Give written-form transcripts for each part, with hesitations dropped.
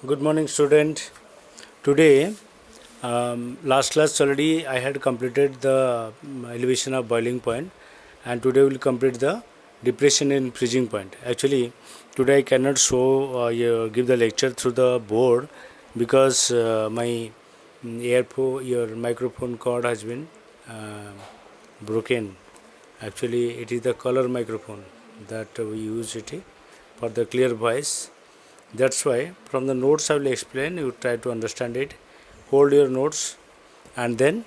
Good morning, student. Today, last class already I had completed the elevation of boiling point, and today we will complete the depression in freezing point. Actually, today I cannot give the lecture through the board because my your microphone cord has been uh, broken. Actually, it is the color microphone that we use it for the clear voice. That's why from the notes I will explain, you try to understand it, hold your notes, and then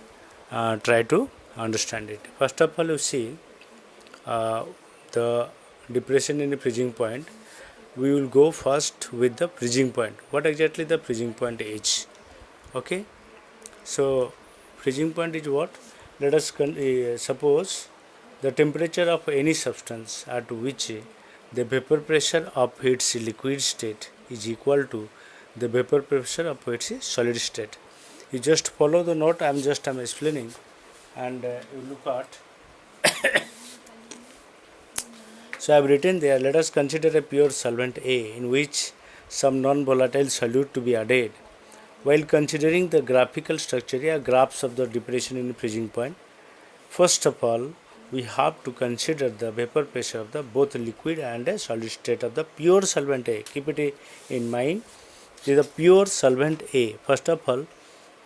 try to understand it. First of all, you see uh, the depression in the freezing point. We will go first with the freezing point. What exactly the freezing point is? Okay, so freezing point is what? Let us suppose the temperature of any substance at which the vapor pressure of its liquid state is equal to the vapor pressure of its solid state. You just follow the note. I'm explaining, and you look at. So I have written there. Let us consider a pure solvent A in which some non-volatile solute to be added. While considering the graphical structure, graphs of the depression in freezing point, first of all, we have to consider the vapor pressure of the both liquid and a solid state of the pure solvent A. Keep it in mind. This is the pure solvent A. First of all,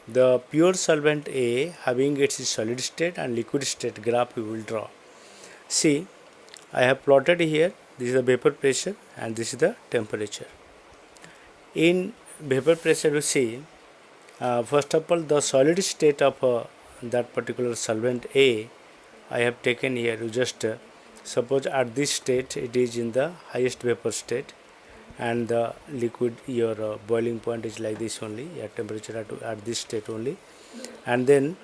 the pure solvent A having its solid state and liquid state graph we will draw. See, I have plotted here. This is the vapor pressure and this is the temperature. In vapor pressure, you see, first of all, the solid state of that particular solvent A I have taken here. You just suppose at this state it is in the highest vapor state, and the liquid your boiling point is like this only. Your temperature at this state only, and then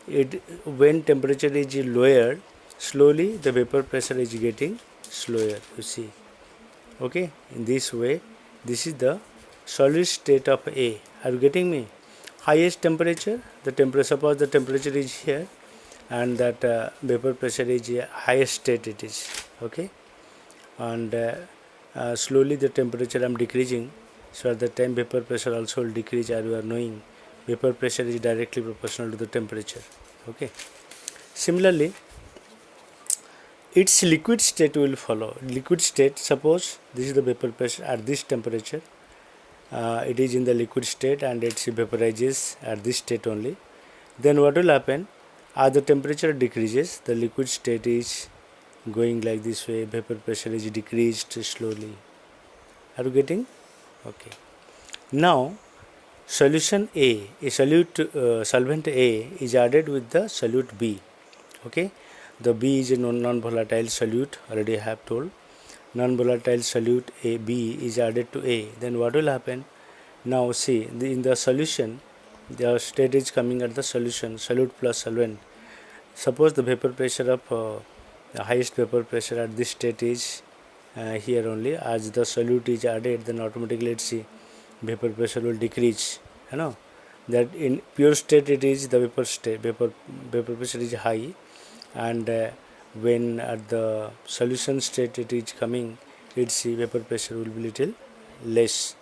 it when temperature is lowered, slowly the vapor pressure is getting slower. You see, okay. In this way, this is the solid state of A. Are you getting me? Highest temperature, the temperature. Suppose the temperature is here and that vapor pressure is highest state it is, okay, and slowly the temperature I'm decreasing, so at the time vapor pressure also will decrease, as you are knowing vapor pressure is directly proportional to the temperature, okay. Similarly, its liquid state will follow. Liquid state, suppose this is the vapor pressure at this temperature, it is in the liquid state and it vaporizes at this state only. Then what will happen? As the temperature decreases, the liquid state is going like this way, vapor pressure is decreased slowly. Are you getting? Okay. Now, solution A, solvent A is added with the solute B. Okay. The B is a non-volatile solute, already I have told. Non-volatile solute A, B is added to A. Then what will happen? Now see, in the solution, the state is coming at the solution, solute plus solvent. Suppose the vapor pressure of the highest vapor pressure at this state is here only. As the solute is added, then automatically let's see vapor pressure will decrease. You know that in pure state it is the vapor pressure is high, and when at the solution state it is coming, its vapor pressure will be little less.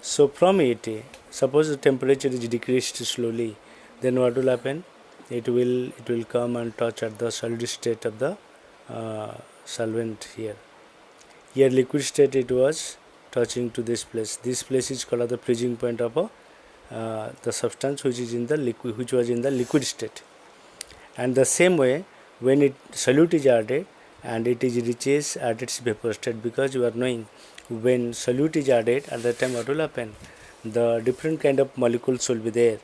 So from it, suppose the temperature is decreased slowly, then what will happen? It will come and touch at the solid state of the solvent here. Here liquid state it was touching to this place. This place is called the freezing point of the substance which is in the liquid, which was in the liquid state. And the same way, when it solute is added and it is reaches at its vapor state, because you are knowing when solute is added at that time what will happen? The different kind of molecules will be there.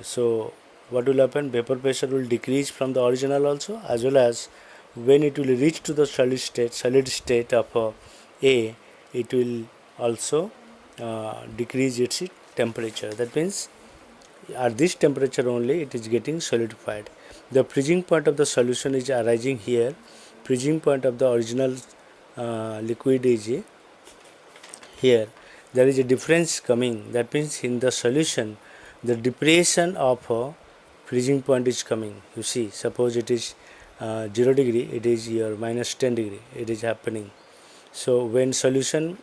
So what will happen? Vapor pressure will decrease from the original also, as well as when it will reach to the solid state of A, it will also decrease its temperature. That means at this temperature only it is getting solidified. The freezing point of the solution is arising here. Freezing point of the original liquid is here. There is a difference coming. That means in the solution, the depression of freezing point is coming. You see, suppose it is 0 degree, it is here minus 10 degree. It is happening. So when solution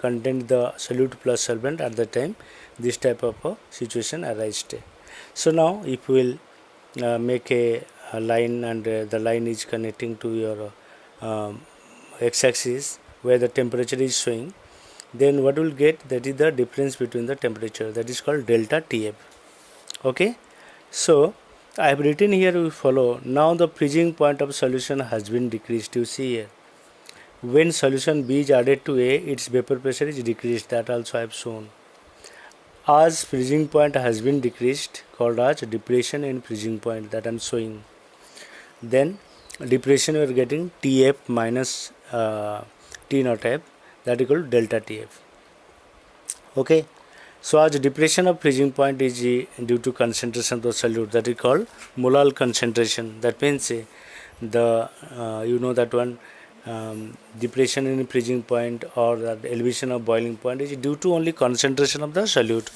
contain the solute plus solvent, at the time this type of a situation arises. So now if we will make a line, and the line is connecting to your x-axis where the temperature is showing, then what will get, that is the difference between the temperature, that is called delta Tf. Okay, so I have written here, we follow. Now the freezing point of solution has been decreased. You see here, when solution B is added to A, its vapor pressure is decreased. That also I have shown. As freezing point has been decreased, called as depression in freezing point, that I am showing. Then depression we are getting Tf minus T naught F, that equal to delta Tf. Okay. So as depression of freezing point is due to concentration of the solute, that is called molar concentration. That means the you know that one, depression in freezing point or the elevation of boiling point is due to only concentration of the solute.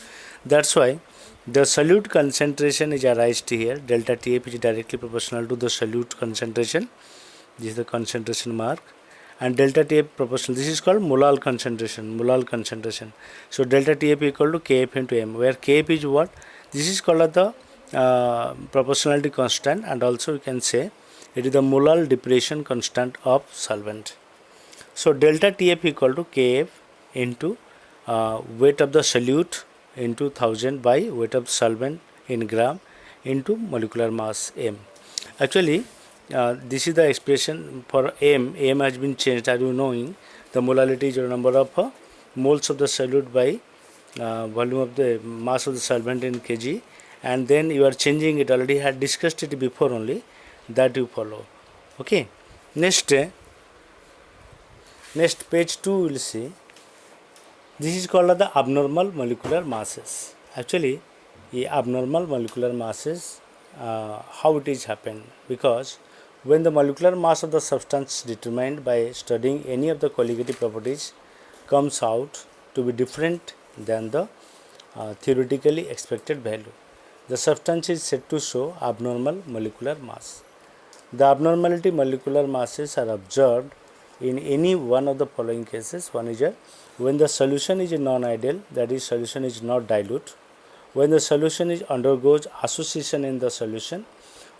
That's why the solute concentration is arised here. Delta Tf is directly proportional to the solute concentration. This is the concentration mark. And delta Tf proportional, this is called molar concentration, molar concentration. So delta Tf equal to Kf into m, where Kf is what? This is called the proportionality constant, and also you can say it is the molar depression constant of solvent. So delta Tf equal to Kf into weight of the solute into 1000 by weight of solvent in gram into molecular mass m. Actually, this is the expression for m. M has been changed. Are you knowing? The molality is your number of moles of the solute by volume of the mass of the solvent in kg, and then you are changing it. Already had discussed it before only, that you follow. Okay. Next page 2 we will see. This is called the abnormal molecular masses. Actually, the abnormal molecular masses, how it is happened, because when the molecular mass of the substance determined by studying any of the colligative properties comes out to be different than the theoretically expected value, the substance is said to show abnormal molecular mass. The abnormality molecular masses are observed in any one of the following cases. One is when the solution is non-ideal, that is, solution is not dilute; when the solution undergoes association in the solution;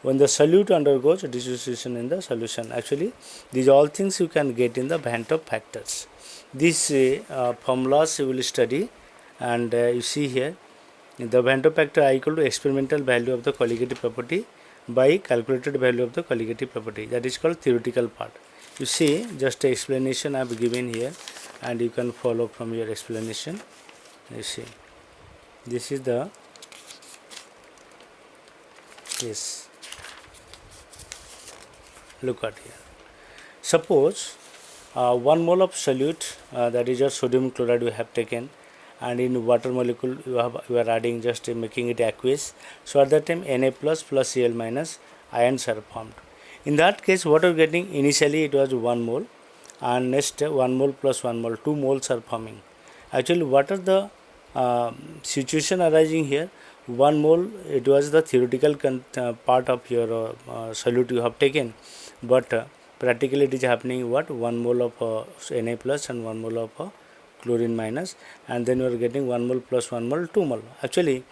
when the solute undergoes dissociation in the solution. Actually, these all things you can get in the Van 't Hoff factors. These formulas you will study, and you see here the Van 't Hoff factor I equal to experimental value of the colligative property by calculated value of the colligative property. That is called theoretical part. You see, just an explanation I have given here, and you can follow from your explanation. You see, this is the yes. Look at here. Suppose 1 mole of solute, that is your sodium chloride we have taken, and in water molecule you are adding, just making it aqueous. So at that time Na plus Cl minus ions are formed. In that case, what are getting? Initially it was 1 mole, and next 1 mole plus 1 mole, 2 moles are forming. Actually, what are the situation arising here? 1 mole, it was the theoretical part of your solute you have taken, but practically it is happening what? 1 mole of Na plus and 1 mole of chlorine minus, and then you are getting 1 mole plus 1 mole, 2 mole. Actually,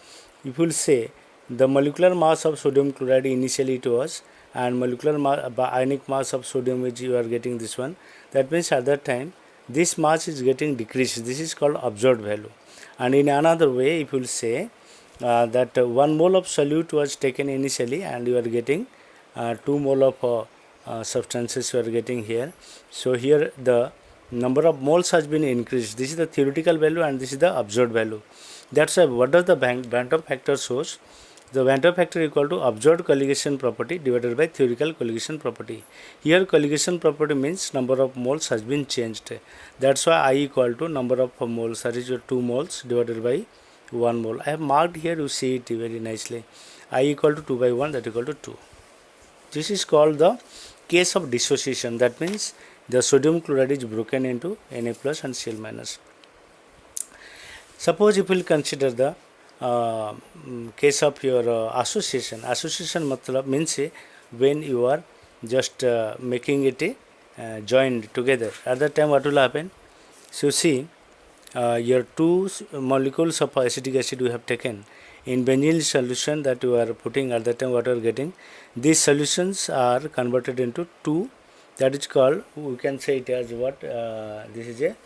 if you will say the molecular mass of sodium chloride initially it was, and molecular ionic mass of sodium which you are getting this one, that means at that time this mass is getting decreased. This is called observed value. And in another way, if you will say that 1 mole of solute was taken initially, and you are getting 2 mole of substances you are getting here. So here the number of moles has been increased. This is the theoretical value and this is the observed value. That's why what does the Van 't Hoff factor shows? The Van 't Hoff factor equal to observed colligation property divided by theoretical colligation property. Here colligation property means number of moles has been changed. That's why I equal to number of moles, that is 2 moles divided by 1 mole. I have marked here, you see it very nicely. I equal to 2 by 1, that equal to 2. This is called the case of dissociation. That means the sodium chloride is broken into Na plus and Cl minus. Suppose if we will consider the case of your association. Association matlab means when you are just making it joined together. At that time what will happen? So see, your molecules of acetic acid we have taken in benzene solution that you are putting at that time, what you are getting, these solutions are converted into two, that is called, we can say it as what, this is a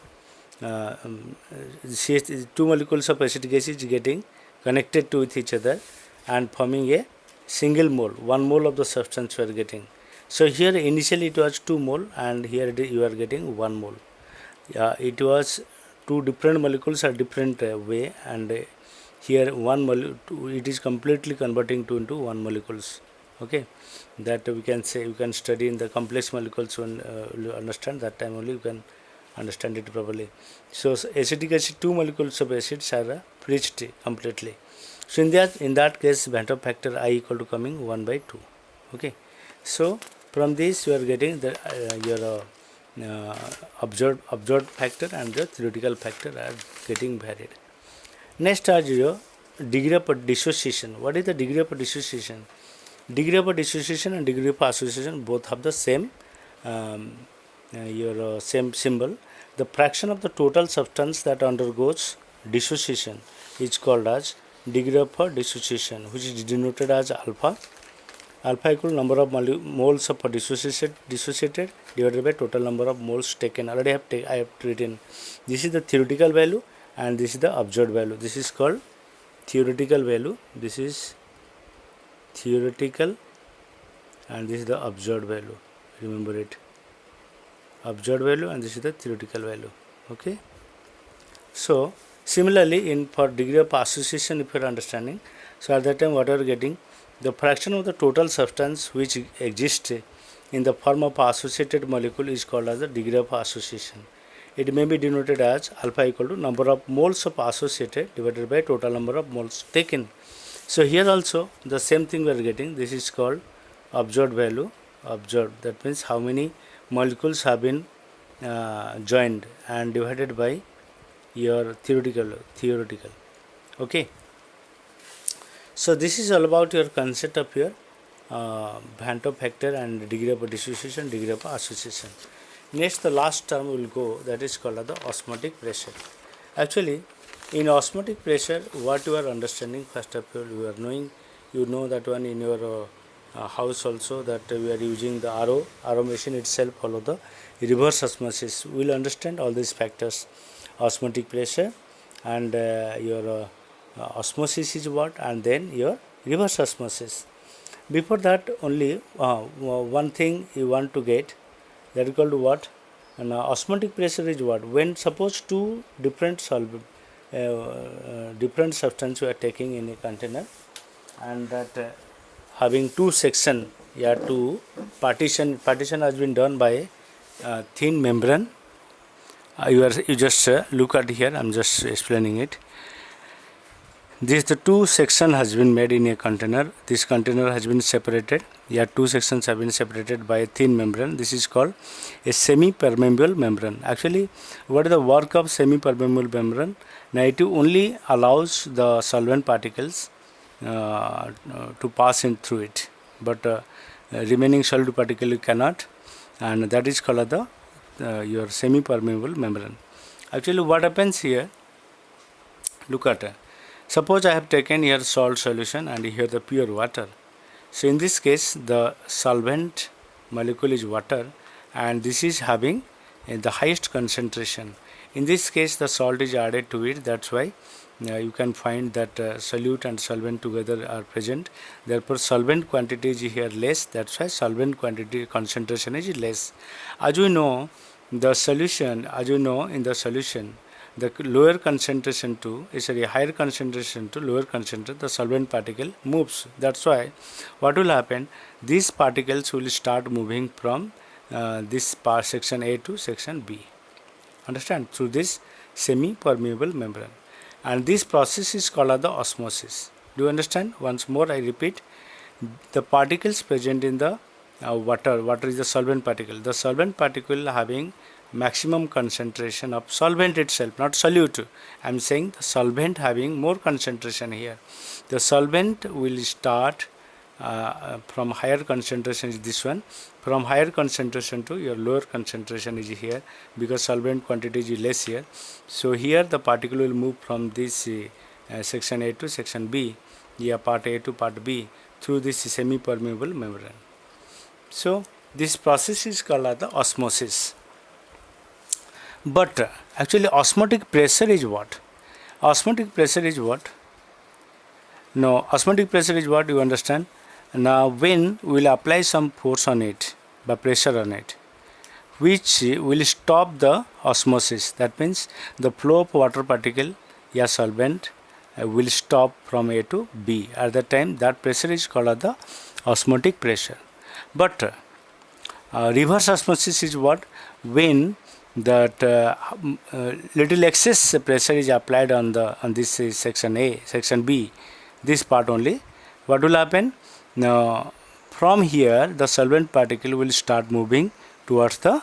two molecules of acetic acid is getting connected to with each other and forming a single mole, 1 mole of the substance you are getting. So here initially it was 2 mole and here you are getting 1 mole. It was two different molecules are different way, and here one molecule it is completely converting to into one molecules. Okay, that we can say, you can study in the complex molecules when you understand, that time only you can understand it properly. So acetic acid, two molecules of acids are bridged completely. So in that case, Van 't Hoff factor I equal to coming 1/2. Okay, so from this you are getting the your observed factor and the theoretical factor are getting varied. Next are your degree of dissociation. What is the degree of dissociation? Degree of dissociation and degree of association both have the same same symbol. The fraction of the total substance that undergoes dissociation is called as degree of dissociation, which is denoted as alpha. Alpha equal number of moles of dissociated divided by total number of moles taken. Already I have written. This is the theoretical value and this is the observed value. This is called theoretical value. This is theoretical and this is the observed value. Remember it. Observed value and this is the theoretical value. Okay. So similarly, for degree of association, if you are understanding, so at that time what you are getting, the fraction of the total substance which exists in the form of associated molecule is called as the degree of association. It may be denoted as alpha equal to number of moles of associated divided by total number of moles taken. So here also the same thing we are getting. This is called observed value. Observed, that means how many molecules have been joined and divided by your theoretical. Okay. So this is all about your concept of your Van 't Hoff factor and degree of dissociation, degree of association. Next, the last term will go, that is called the osmotic pressure. Actually, in osmotic pressure, what you are understanding, first of all, you are knowing, you know that one in your house also, that we are using the RO machine itself follow the reverse osmosis. We will understand all these factors, osmotic pressure and your osmosis is what, and then your reverse osmosis. Before that only one thing you want to get, that is called what, and osmotic pressure is what, when suppose two different different substance you are taking in a container and that having two section, two partition has been done by a thin membrane. You just look at here, I am just explaining it. This the two section has been made in a container. This container has been separated. Here two sections have been separated by a thin membrane. This is called a semi-permeable membrane. Actually, what is the work of semi-permeable membrane? Now it only allows the solvent particles to pass in through it, but remaining solid particle you cannot, and that is called the your semi-permeable membrane. Actually, what happens here? Look at. Suppose I have taken here salt solution and here the pure water. So in this case the solvent molecule is water and this is having the highest concentration. In this case the salt is added to it, that's why you can find that solute and solvent together are present. Therefore solvent quantity is here less, that's why solvent quantity concentration is less. As we know the solution, in the solution the lower concentration to higher concentration to lower concentration, the solvent particle moves. That's why what will happen, these particles will start moving from this part section A to section B, understand, through this semi-permeable membrane, and this process is called the osmosis. Do you understand? Once more I repeat, the particles present in the water is the solvent particle. The solvent particle having maximum concentration of solvent itself, not solute. I am saying the solvent having more concentration here. The solvent will start from higher concentration is this one. From higher concentration to your lower concentration is here, because solvent quantity is less here. So here the particle will move from this section A to section B, part A to part B, through this semi-permeable membrane. So this process is called the osmosis. But actually osmotic pressure is what? Osmotic pressure is what? No, osmotic pressure is what, you understand? Now when we will apply some force on it, by pressure on it, which will stop the osmosis. That means the flow of water particle, solvent, will stop from A to B. At that time, that pressure is called the osmotic pressure. But reverse osmosis is what? When that little excess pressure is applied on this section A, section B, this part only. What will happen? Now from here the solvent particle will start moving towards the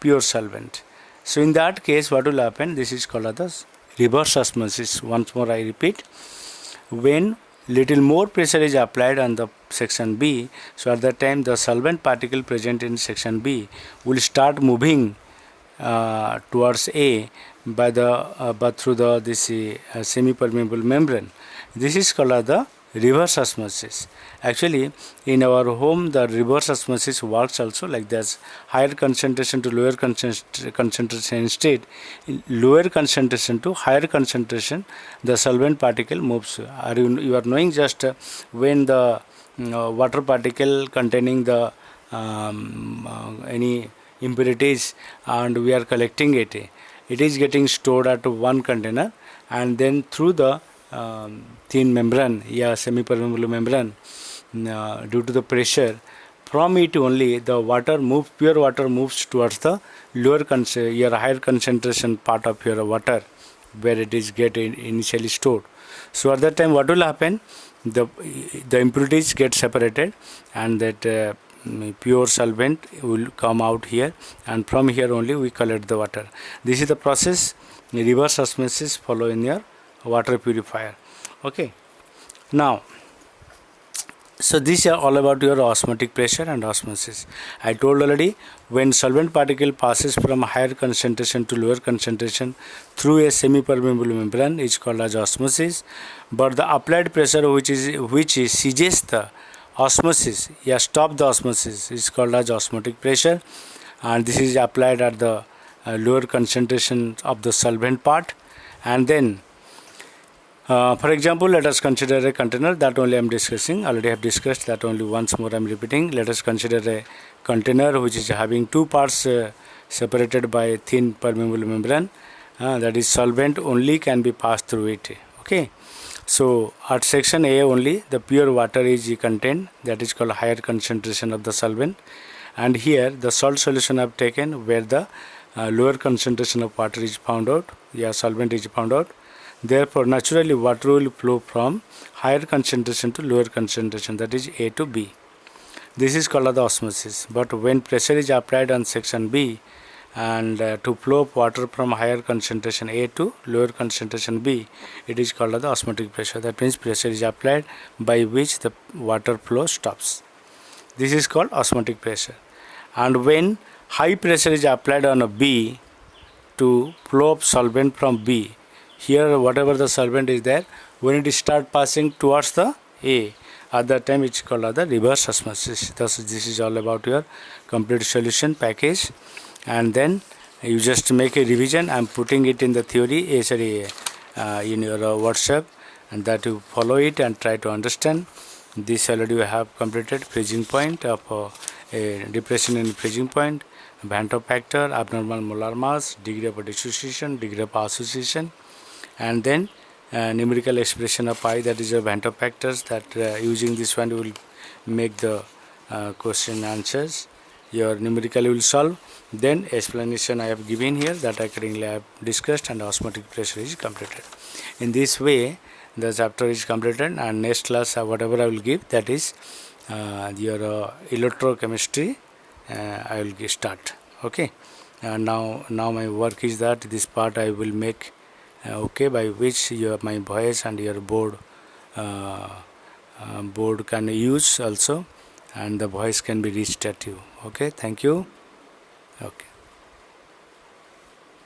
pure solvent. So in that case, what will happen? This is called the reverse osmosis. Once more I repeat, when little more pressure is applied on the section B, so at that time the solvent particle present in section B will start moving towards A by but through this semi-permeable membrane. This is called the reverse osmosis. Actually in our home the reverse osmosis works also like this: higher concentration to lower concentration. Instead, lower concentration to higher concentration, the solvent particle moves. You are knowing just when the water particle containing the any impurities and we are collecting it, it is getting stored at one container, and then through the thin membrane, semi-permeable membrane, due to the pressure, from it only the pure water moves towards the higher concentration part of your water, where it is initially stored. So at that time, what will happen? The impurities get separated, and that pure solvent will come out here, and from here only we collect the water. This is the process. Reverse osmosis follow in your water purifier. Okay, now so these are all about your osmotic pressure and osmosis. I told already, when solvent particle passes from higher concentration to lower concentration through a semi-permeable membrane is called as osmosis. But the applied pressure which seizes the osmosis, stop the osmosis, is called as osmotic pressure, and this is applied at the lower concentration of the solvent part. And then for example, let us consider a container that only I am discussing. Already have discussed that, only once more I am repeating. Let us consider a container which is having two parts separated by a thin permeable membrane. That is, solvent only can be passed through it. Okay. So at section A only the pure water is contained, that is called higher concentration of the solvent, and here the salt solution I have taken where the lower concentration of water is found out, solvent is found out. Therefore naturally water will flow from higher concentration to lower concentration, that is A to B. This is called the osmosis. But when pressure is applied on section B, and to flow of water from higher concentration A to lower concentration B, it is called the osmotic pressure. That means pressure is applied by which the water flow stops. This is called osmotic pressure. And when high pressure is applied on a B to flow of solvent from B, here whatever the solvent is there, when it start passing towards the A, at that time it's called the reverse osmosis. Thus this is all about your complete solution package. And then you just make a revision. I am putting it in the theory, in your WhatsApp, and that you follow it and try to understand. This already we have completed: freezing point of a depression in freezing point, Van 't Hoff factor, abnormal molar mass, degree of dissociation, degree of association, and then numerical expression of I, that is your Van 't Hoff factors. That using this one you will make the question answers. Your numerically will solve. Then explanation I have given here, that accordingly I have discussed, and osmotic pressure is completed. In this way the chapter is completed, and next class whatever I will give, that is your electrochemistry I will start. Okay, now my work is that this part I will make by which my voice and your board board can use also, and the voice can be reached at you. Okay, thank you. Okay.